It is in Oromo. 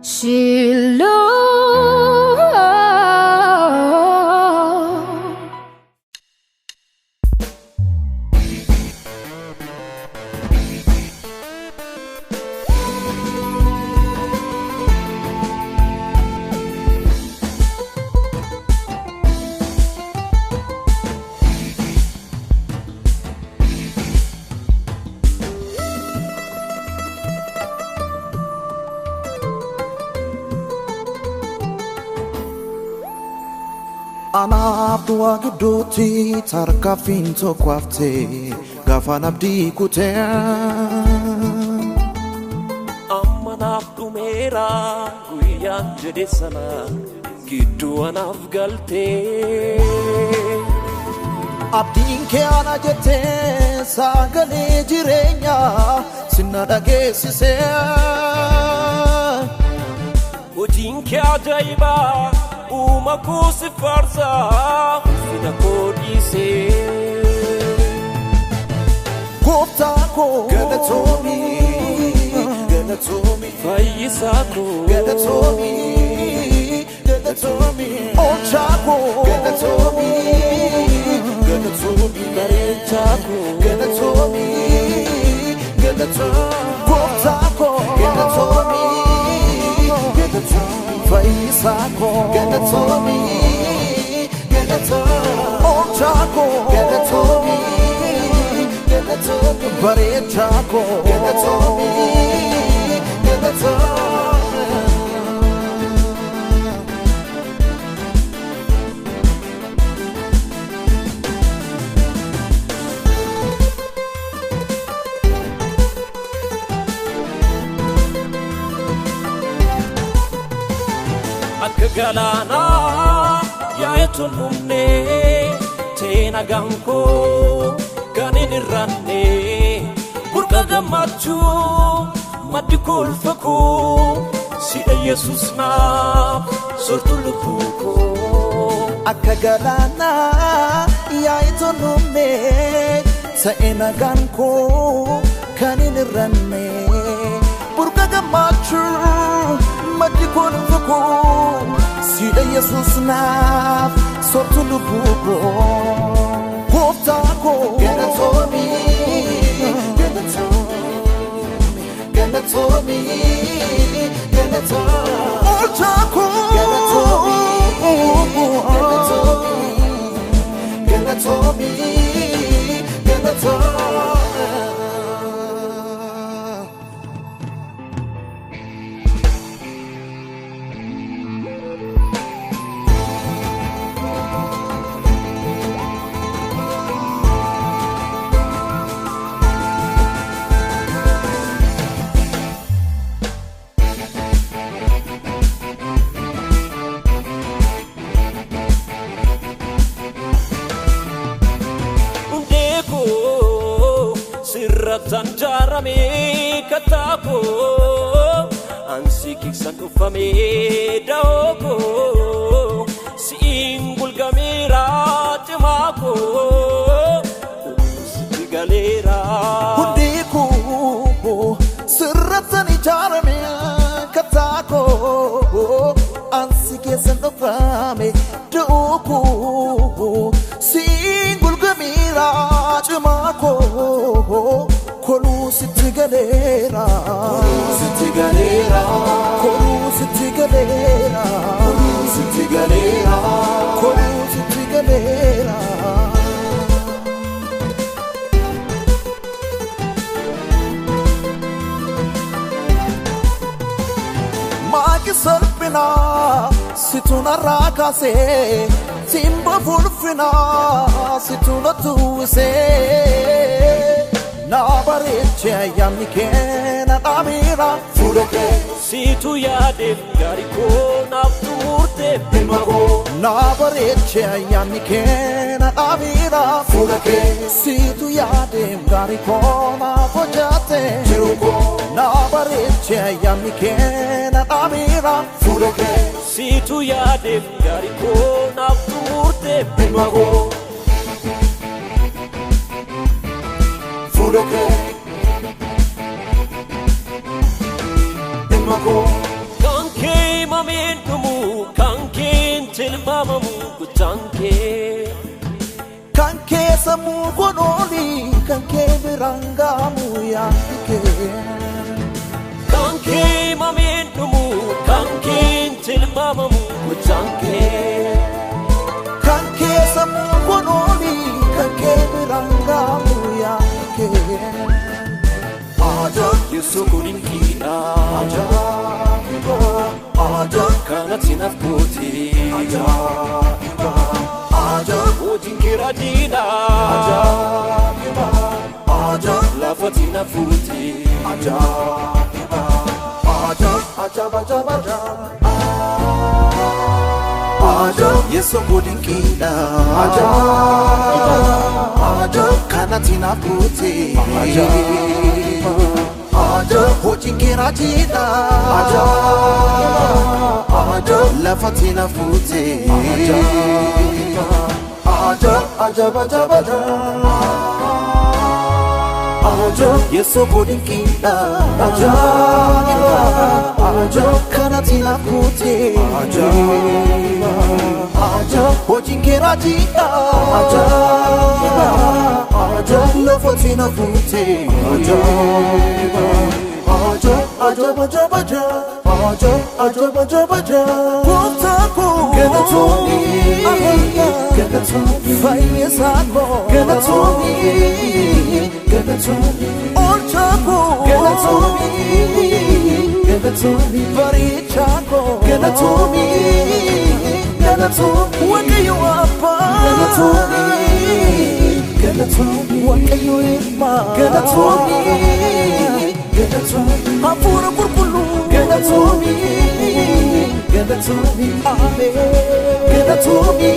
Shiloh. Anaaf du'a gidduutti tarkaanfiin tokko haftee gaafa nabdii kutee amma naaf dhumeera guyyaan jedhe sana gidduu anaaf galtee abdiin kee ana jettee sagalee jireenyaa sinna dhageessisee hojiin kee ajaa'ibaa uma kusi farsa fina kodise Koftako Galatomi Fayyisako Galatomi Ochako Galatomi Barechako Galatomi Koftako Galatomi Faisako Galatomi Ochako Galatomi Barechako Galatomi Galana ya etunumne tena ganko ganin ranne burka gamachu madikul fako sida Jesus na sortuluko Akagalana ya etunumne tena ganko ganin ranne burka gamachu madikul fako Sida Jesus naf sortu lubuko Koftako Galatomi Galatomi Ochako Galatomi Tanjarame katako ansiki sanufame daoko singul gamira temako galera Hundiku sirratani jarame katako ansiki sanufame daoko singul gamira temako Kolu sitti galera Maki sarpina situna rakase timba fulfina situna tuise Na bareche yamni kena amira furoke situ yade gariko nafturte Bilmako Na bareche yamni kena amira furoke Situ yade gariko na fojate Chiruko Na bareche yamni kena amira furoke situ yade gariko nafturte Bilmako Furoke Bilmako samu konoli kanke birangamu yanke Kanke mamentumu kanke tilmamamu kuchanke kanke samu konoli kanke birangamu yanke Aja yusukudin kina Aja Aja kana tinafkuti Aja Aja ujinkira dina Aja Aja lafatina futi Aja Aja Aja Aja Aja Aja yusukudin kina Aja Aja kana tinafkuti Aja Aja ujinkira dina Aja Aja lafatina futi Aja Aja Aja Aja Aja Aja yeso godin kina Aja Aja kana tina kuti Aja Aja hojin kera jina Aja Aja lafo tina futi Aja Aja Aja Aja Aja Aja Aja Aja Aja Kotako Genatoni Genatoni Faye sako Genatoni Genatoni Olchako Genatoni Genatoni Varichako Genatoni Genatoni Wakayo apa Genatoni Genatoni Wakayo ima Genatoni Genatoni Hapura kurkulu Genatoni Genatoni Amen Genatoni